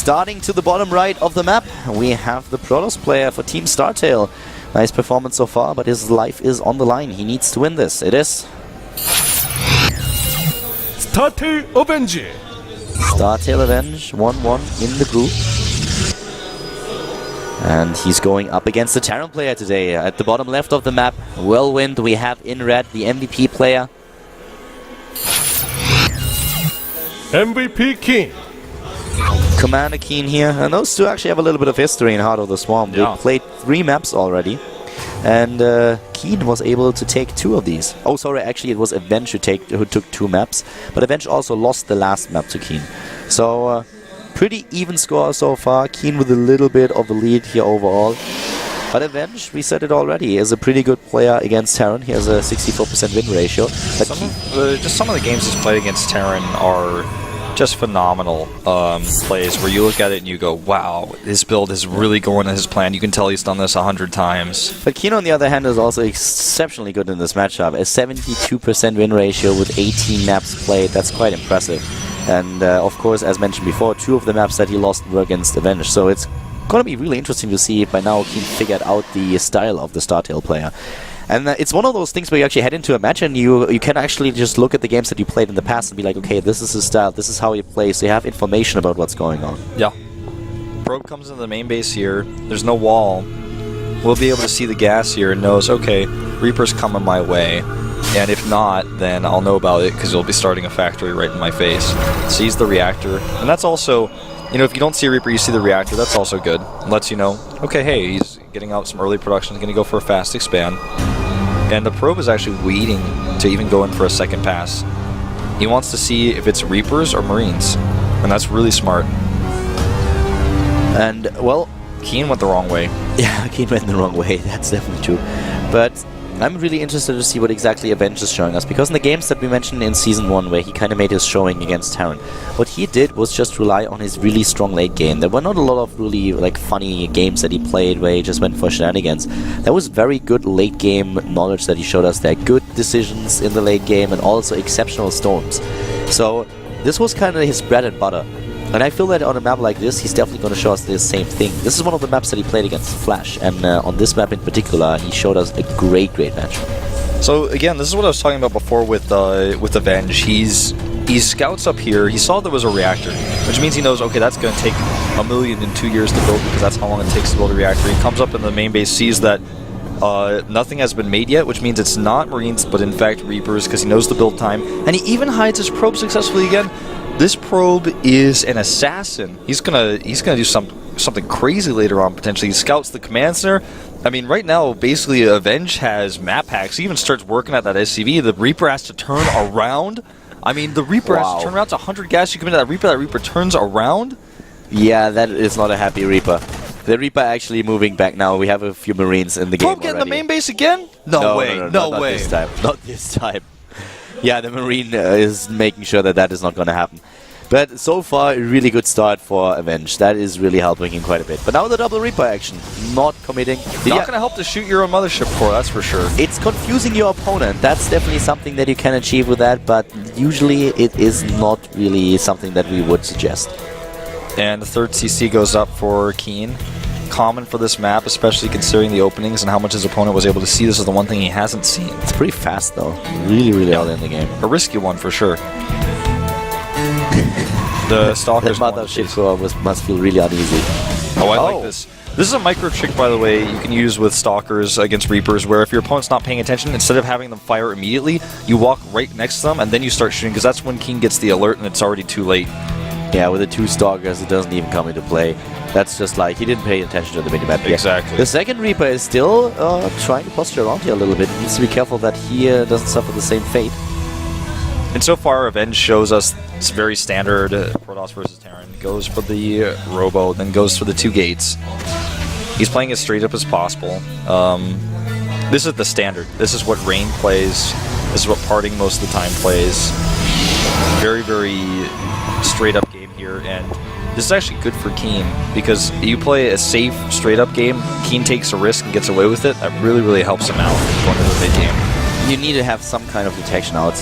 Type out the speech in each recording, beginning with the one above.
starting to the bottom right of the map, we have the Protoss player for Team StarTale. Nice performance so far, but his life is on the line. He needs to win this. It is StarTale Avenge. StarTale Avenge, 1-1 in the group. And he's going up against the Terran player today. At the bottom left of the map, Whirlwind, we have in red the MVP player. MVP King. Commander Keen here, and those two actually have a little bit of history in Heart of the Swarm. Yeah. They played 3 maps already, and Keen was able to take 2 of these. Oh, sorry, actually it was Avenge who took 2 maps, but Avenge also lost the last map to Keen. So, pretty even score so far. Keen with a little bit of a lead here overall. But Avenge, we said it already, is a pretty good player against Terran. He has a 64% win ratio. But Just some of the games he's played against Terran are just phenomenal plays where you look at it and you go, wow, his build is really going to his plan. You can tell he's done this 100 times. But Keen, on the other hand, is also exceptionally good in this matchup. A 72% win ratio with 18 maps played. That's quite impressive. And of course, as mentioned before, 2 of the maps that he lost were against Avenge. So it's going to be really interesting to see if by now Keen figured out the style of the StarTale player. And it's one of those things where you actually head into a match and you can actually just look at the games that you played in the past and be like, okay, this is his style, this is how he plays, so you have information about what's going on. Yeah. Probe comes into the main base here. There's no wall. We'll be able to see the gas here and knows, okay, Reaper's coming my way. And if not, then I'll know about it because you'll be starting a factory right in my face. Sees the reactor. And that's also, you know, if you don't see a Reaper, you see the reactor, that's also good. It lets you know, okay, hey, he's getting out some early production, he's going to go for a fast expand. And the probe is actually waiting to even go in for a second pass. He wants to see if it's Reapers or Marines. And that's really smart. And, well, Keen went the wrong way. yeah, Keen went the wrong way, that's definitely true. But I'm really interested to see what exactly Avenge is showing us, because in the games that we mentioned in Season 1, where he kind of made his showing against Terran, what he did was just rely on his really strong late game. There were not a lot of really funny games that he played where he just went for shenanigans. There was very good late game knowledge that he showed us there, good decisions in the late game, and also exceptional storms. So this was kind of his bread and butter. And I feel that on a map like this, he's definitely going to show us the same thing. This is one of the maps that he played against Flash, and on this map in particular, he showed us a great match. So again, this is what I was talking about before with Avenge. He scouts up here. He saw there was a reactor, which means he knows, okay, that's going to take 1,000,002 years to build because that's how long it takes to build a reactor. He comes up in the main base, sees that nothing has been made yet, which means it's not Marines, but in fact Reapers, because he knows the build time, and he even hides his probe successfully again. This probe is an assassin. He's gonna do something crazy later on potentially. He scouts the command center. I mean, right now, basically, Avenge has map hacks. He even starts working at that SCV. The Reaper has to turn around. I mean, the Reaper has to turn around. It's 100 gas. You come into that Reaper turns around. Yeah, that is not a happy Reaper. The Reaper actually moving back now. We have a few Marines in the game Probe getting the main base again? No way. No way. Not this time. Not this time. Yeah, the Marine is making sure that that is not going to happen. But so far, a really good start for Avenge. That is really helping him quite a bit. But now the double Reaper action. Not committing. Not going to help to shoot your own mothership for, that's for sure. It's confusing your opponent. That's definitely something that you can achieve with that, but usually it is not really something that we would suggest. And the third CC goes up for Keen. Common for this map, especially considering the openings and how much his opponent was able to see. This is the one thing he hasn't seen. It's pretty fast though. Really early in the game. A risky one for sure. The Stalkers mothership must feel really uneasy. Oh, I like this. This is a micro trick, by the way, you can use with Stalkers against Reapers, where if your opponent's not paying attention, instead of having them fire immediately, you walk right next to them and then you start shooting, because that's when Keen gets the alert and it's already too late. Yeah, with the 2 Stalkers, it doesn't even come into play. That's just like, he didn't pay attention to the minimap. Exactly. The second Reaper is still trying to posture around here a little bit. He needs to be careful that he doesn't suffer the same fate. And so far, Avenge shows us it's very standard Protoss versus Terran. Goes for the Robo, then goes for the 2 gates. He's playing as straight up as possible. This is the standard. This is what Rain plays. This is what Parting most of the time plays. Very straight up game here, and this is actually good for Keen, because you play a safe, straight up game, Keen takes a risk and gets away with it. That really helps him out going into the mid game. You need to have some kind of detection out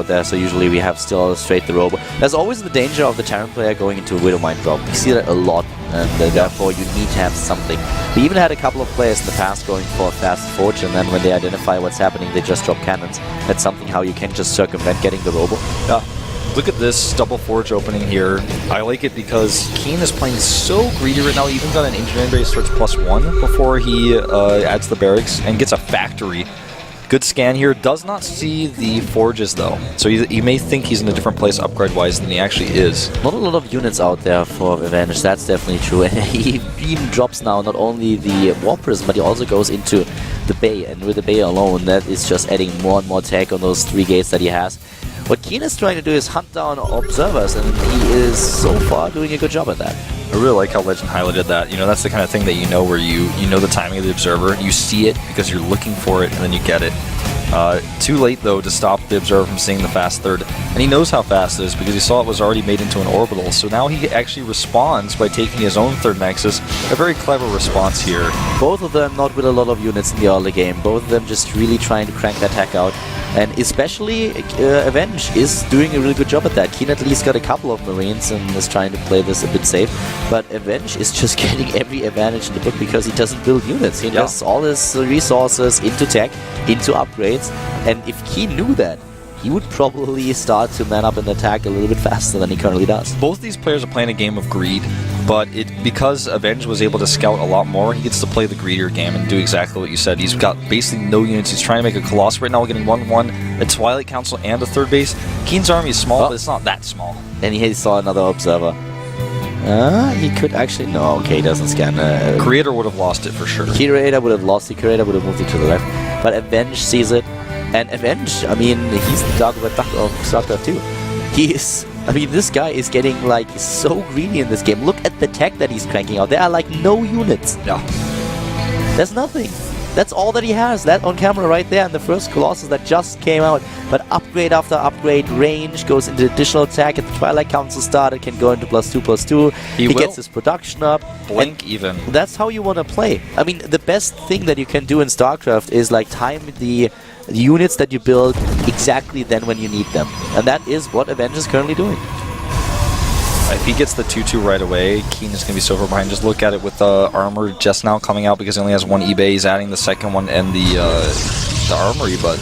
there, so usually we have still straight the robo. There's always the danger of the Terran player going into a Widow Mine drop. We see that a lot, and therefore you need to have something. We even had a couple of players in the past going for a fast forge, and then when they identify what's happening, they just drop cannons. That's something how you can just circumvent getting the robo. Yeah. Look at this double forge opening here. I like it because Keen is playing so greedy right now. He even got an engineering base starts +1 before he adds the barracks and gets a factory. Good scan here. Does not see the forges though. So you may think he's in a different place upgrade-wise than he actually is. Not a lot of units out there for Avenge, that's definitely true. And he even drops now not only the War Prism, but he also goes into the Bay. And with the Bay alone, that is just adding more and more tech on those 3 gates that he has. What Keen is trying to do is hunt down observers, and he is so far doing a good job at that. I really like how Legend highlighted that. You know, that's the kind of thing that you know where you know the timing of the observer. You see it because you're looking for it, and then you get it. Too late, though, to stop the observer from seeing the fast third. And he knows how fast it is because he saw it was already made into an orbital. So now he actually responds by taking his own third nexus. A very clever response here. Both of them not with a lot of units in the early game. Both of them just really trying to crank that tech out. And especially Avenge is doing a really good job at that. Keen at least got a couple of Marines and is trying to play this a bit safe. But Avenge is just getting every advantage in the book because he doesn't build units. He invests all his resources into tech, into upgrades. And if Keen knew that, he would probably start to man up and attack a little bit faster than he currently does. Both these players are playing a game of greed, but because Avenge was able to scout a lot more, he gets to play the greedier game and do exactly what you said. He's got basically no units. He's trying to make a Colossus right now, getting 1-1, a Twilight Council, and a third base. Keen's army is small, but it's not that small. And he saw another observer. He could actually... No, okay, he doesn't scan. Creator would have lost it for sure. Creator would have lost it. Creator would have moved it to the left. But Avenge sees it. And Avenge, I mean, he's the Dagobert Duck of Starcraft too. I mean, this guy is getting, like, so greedy in this game. Look at the tech that he's cranking out. There are, like, no units. Yeah. There's nothing. That's all that he has. That on camera right there, and the first Colossus that just came out. But upgrade after upgrade, range goes into additional attack. At the Twilight Council started, can go into +2/+2. He gets his production up. Blink even. That's how you want to play. I mean, the best thing that you can do in StarCraft is, like, time the units that you build exactly then when you need them. And that is what Avenge is currently doing. If he gets the 2-2 right away, Keen is going to be so far behind. Just look at it with the armor just now coming out because he only has 1 eBay. He's adding the second one and the armory, but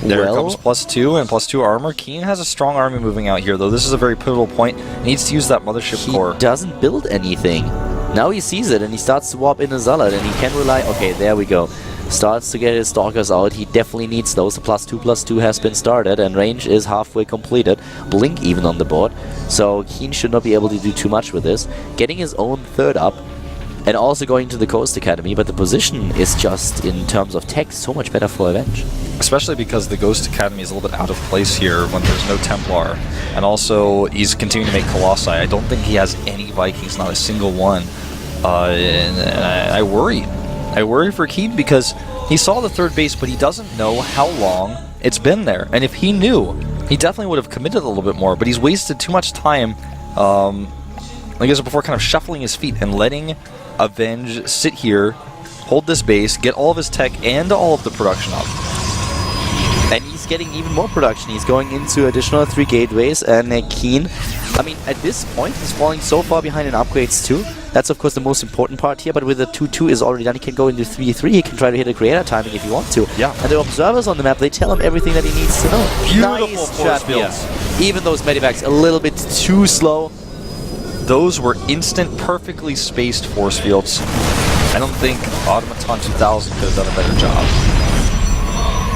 there comes +2 and +2 armor. Keen has a strong army moving out here, though. This is a very pivotal point. He needs to use that mothership core. He doesn't build anything. Now he sees it and he starts to warp in a Zealot and he can rely... Okay, there we go. Starts to get his Stalkers out. He definitely needs those. The +2/+2 has been started and range is halfway completed. Blink even on the board. So Keen should not be able to do too much with this. Getting his own third up and also going to the Coast Academy, but the position is just, in terms of tech, so much better for Avenge. Especially because the Ghost Academy is a little bit out of place here when there's no Templar. And also, he's continuing to make Colossi. I don't think he has any Vikings, not a single one. And I worry. I worry for Keen because he saw the third base, but he doesn't know how long it's been there. And if he knew, he definitely would have committed a little bit more, but he's wasted too much time, like I said before, kind of shuffling his feet and letting Avenge sit here, hold this base, get all of his tech and all of the production up. And he's getting even more production. He's going into additional 3 gateways, and Keen, I mean, at this point, he's falling so far behind in upgrades too. That's, of course, the most important part here, but with the 2-2 is already done, he can go into 3-3. He can try to hit a creator timing if he wants to. Yeah. And the observers on the map, they tell him everything that he needs to know. Beautiful nice force fields. fields. Even those medivacs a little bit too slow. Those were instant, perfectly spaced force fields. I don't think Automaton 2000 could have done a better job.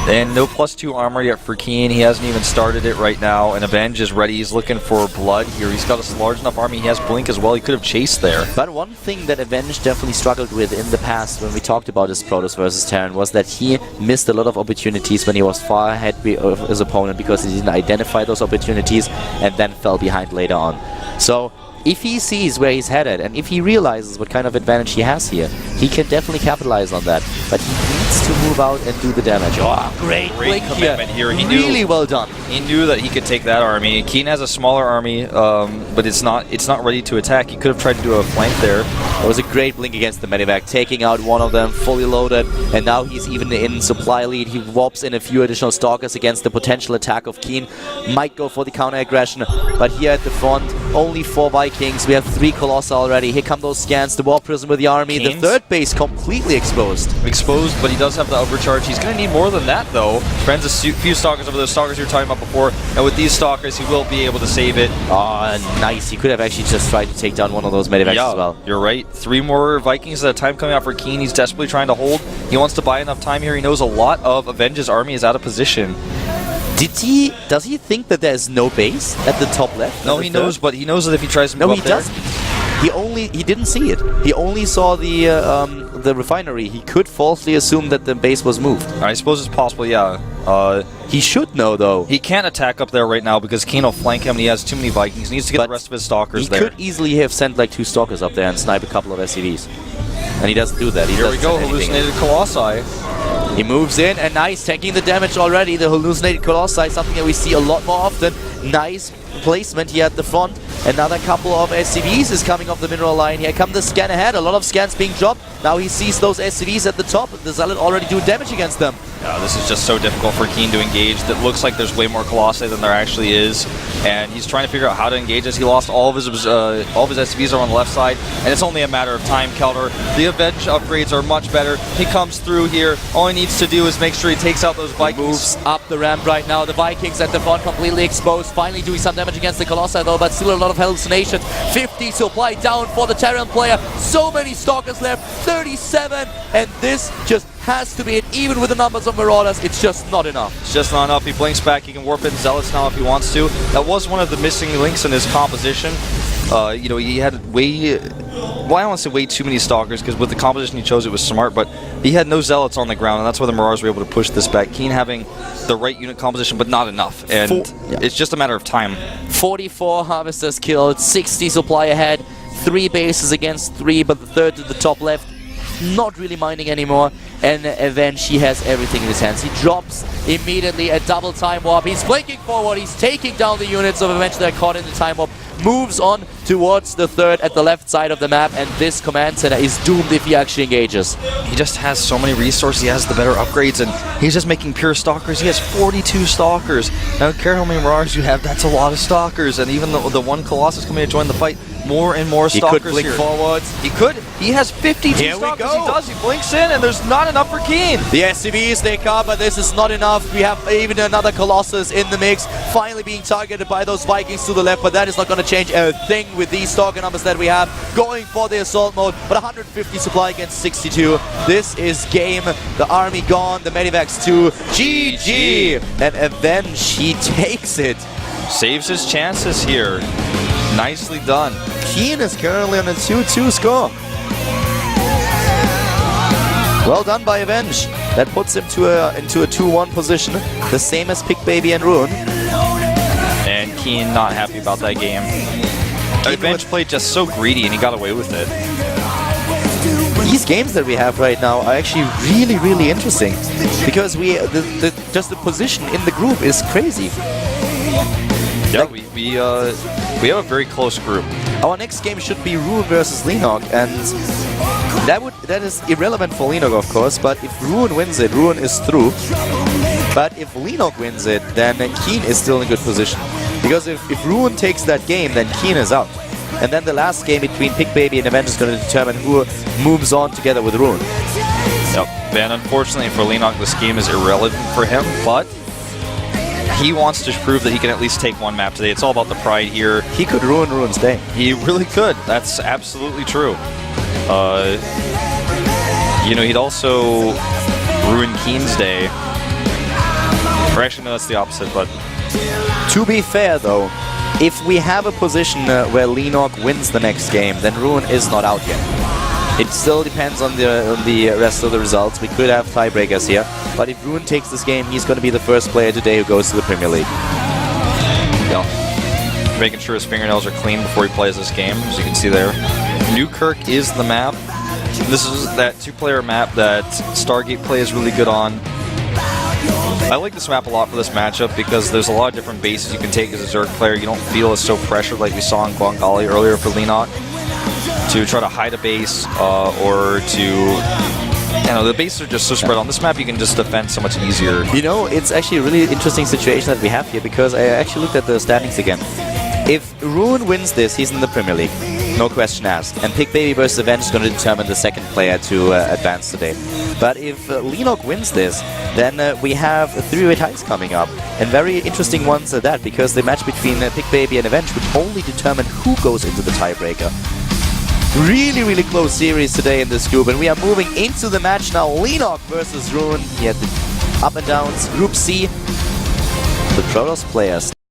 And no +2 armor yet for Keen. He hasn't even started it right now. And Avenge is ready. He's looking for blood here. He's got a large enough army. He has Blink as well. He could have chased there. But one thing that Avenge definitely struggled with in the past when we talked about his Protoss versus Terran was that he missed a lot of opportunities when he was far ahead of his opponent because he didn't identify those opportunities and then fell behind later on. So if he sees where he's headed and if he realizes what kind of advantage he has here, he can definitely capitalize on that. But he needs needs to move out and do the damage. Oh, great blink commitment here. He really well done. He knew that he could take that army. Keen has a smaller army, but it's not ready to attack. He could have tried to do a flank there. It was a great blink against the medivac, taking out one of them, fully loaded, and now he's even in supply lead. He warps in a few additional Stalkers against the potential attack of Keen. Might go for the counter-aggression, but here at the front, only 4 Vikings. We have 3 Colossi already. Here come those scans, the Warp Prism with the army. Keen's the third base completely exposed. Exposed, but he does have the overcharge. He's going to need more than that, though. Friends a few Stalkers over those Stalkers you were talking about before, and with these Stalkers, he will be able to save it. Nice. He could have actually just tried to take down one of those medivacs as well. You're right. 3 more Vikings at a time coming out for Keen. He's desperately trying to hold. He wants to buy enough time here. He knows a lot of Avenge's army is out of position. Does he think that there's no base at the top left? No, he knows, but he knows that if he tries to move up there... No, he doesn't. He didn't see it. He only saw the refinery. He could falsely assume that the base was moved. I suppose it's possible, yeah. He should know, though. He can't attack up there right now because Keen will flank him and he has too many Vikings. He needs to get the rest of his Stalkers there. He could easily have sent like 2 Stalkers up there and snipe a couple of SCVs. And he doesn't do that. Here we go, hallucinated Colossi. He moves in, and nice, taking the damage already. The hallucinated Colossi, something that we see a lot more often. Nice placement here at the front. Another couple of SCVs is coming off the mineral line. Here come the scan ahead. A lot of scans being dropped. Now he sees those SCVs at the top. The Zealot already doing damage against them. This is just so difficult for Keen to engage. That looks like there's way more Colossi than there actually is, and he's trying to figure out how to engage this. He lost all of his SCVs are on the left side, and it's only a matter of time. Keldor, the Avenge upgrades are much better. He comes through here. All he needs to do is make sure he takes out those Vikings. He moves up the ramp right now. The Vikings at the front completely exposed. Finally doing some damage against the Colossi though, but still a lot of hallucinations. 50 supply down for the Terran player. So many Stalkers left. 37, and this just has to be it. Even with the numbers of Marauders, it's just not enough. It's just not enough. He blinks back. He can warp in Zealots now if he wants to. That was one of the missing links in his composition. You know, he had way... Well, I don't want to say way too many Stalkers, because with the composition he chose, it was smart, but he had no Zealots on the ground, and that's why the Marauders were able to push this back. Keen having the right unit composition, but not enough, and it's just a matter of time. 44 Harvesters killed, 60 supply ahead, 3 bases against 3, but the third to the top left, not really minding anymore, and Avenge, he has everything in his hands. He drops immediately a double time warp. He's blinking forward, he's taking down the units of Avenge that are caught in the time warp, moves on towards the third at the left side of the map, and this command center is doomed if he actually engages. He just has so many resources, he has the better upgrades, and he's just making pure Stalkers. He has 42 Stalkers. Now, I don't care how many Marauders you have, that's a lot of Stalkers, and even the one Colossus coming to join the fight, more and more Stalkers here. He could blink forwards. He could. He has 52 Stalkers. He does. He blinks in, and there's not enough for Keen. The SCVs, they come, but this is not enough. We have even another Colossus in the mix, finally being targeted by those Vikings to the left, but that is not going to change a thing with these Stalker numbers that we have. Going for the assault mode, but 150 supply against 62. This is game. The army gone, the Medivacs too. GG! And Avenge, he takes it. Saves his chances here. Nicely done. Keen is currently on a 2-2 score. Well done by Avenge. That puts him into a 2-1 position, the same as Pick Baby and Ruin. And Keen not happy about that game. Avenge played just so greedy and he got away with it. These games that we have right now are actually really, really interesting because just the position in the group is crazy. Yeah, we have a very close group. Our next game should be Ruin versus Lenok, and that is irrelevant for Lenok, of course, but if Ruin wins it, Ruin is through. But if Lenok wins it, then Keen is still in a good position. Because if Ruin takes that game, then Keen is out. And then the last game between Pick Baby and Avenge is going to determine who moves on together with Ruin. Yep, and unfortunately for Lenok, this game is irrelevant for him, but he wants to prove that he can at least take one map today. It's all about the pride here. He could ruin Ruin's day. He really could. That's absolutely true. You know, he'd also ruin Keen's day. Or actually, no, that's the opposite, but... To be fair, though, if we have a position where Lenok wins the next game, then Ruin is not out yet. It still depends on the rest of the results. We could have tiebreakers here. But if Ruin takes this game, he's going to be the first player today who goes to the Premier League. Yeah. Making sure his fingernails are clean before he plays this game, as you can see there. Newkirk is the map. This is that 2-player map that Stargate play is really good on. I like this map a lot for this matchup because there's a lot of different bases you can take as a Zerg player. You don't feel as so pressured like we saw in Guangali earlier for Leenock to try to hide a base or to... You know, the bases are just so spread on this map, you can just defend so much easier. You know, it's actually a really interesting situation that we have here because I actually looked at the standings again. If Ruin wins this, he's in the Premier League. No question asked. And Pick Baby versus Avenge is going to determine the second player to advance today. But if Leenock wins this, then we have 3-way ties coming up. And very interesting ones at that, because the match between Pick Baby and Avenge would only determine who goes into the tiebreaker. Really close series today in this group, and we are moving into the match now. Leenock versus Ruin. He had the up and downs. Group C. The Protoss players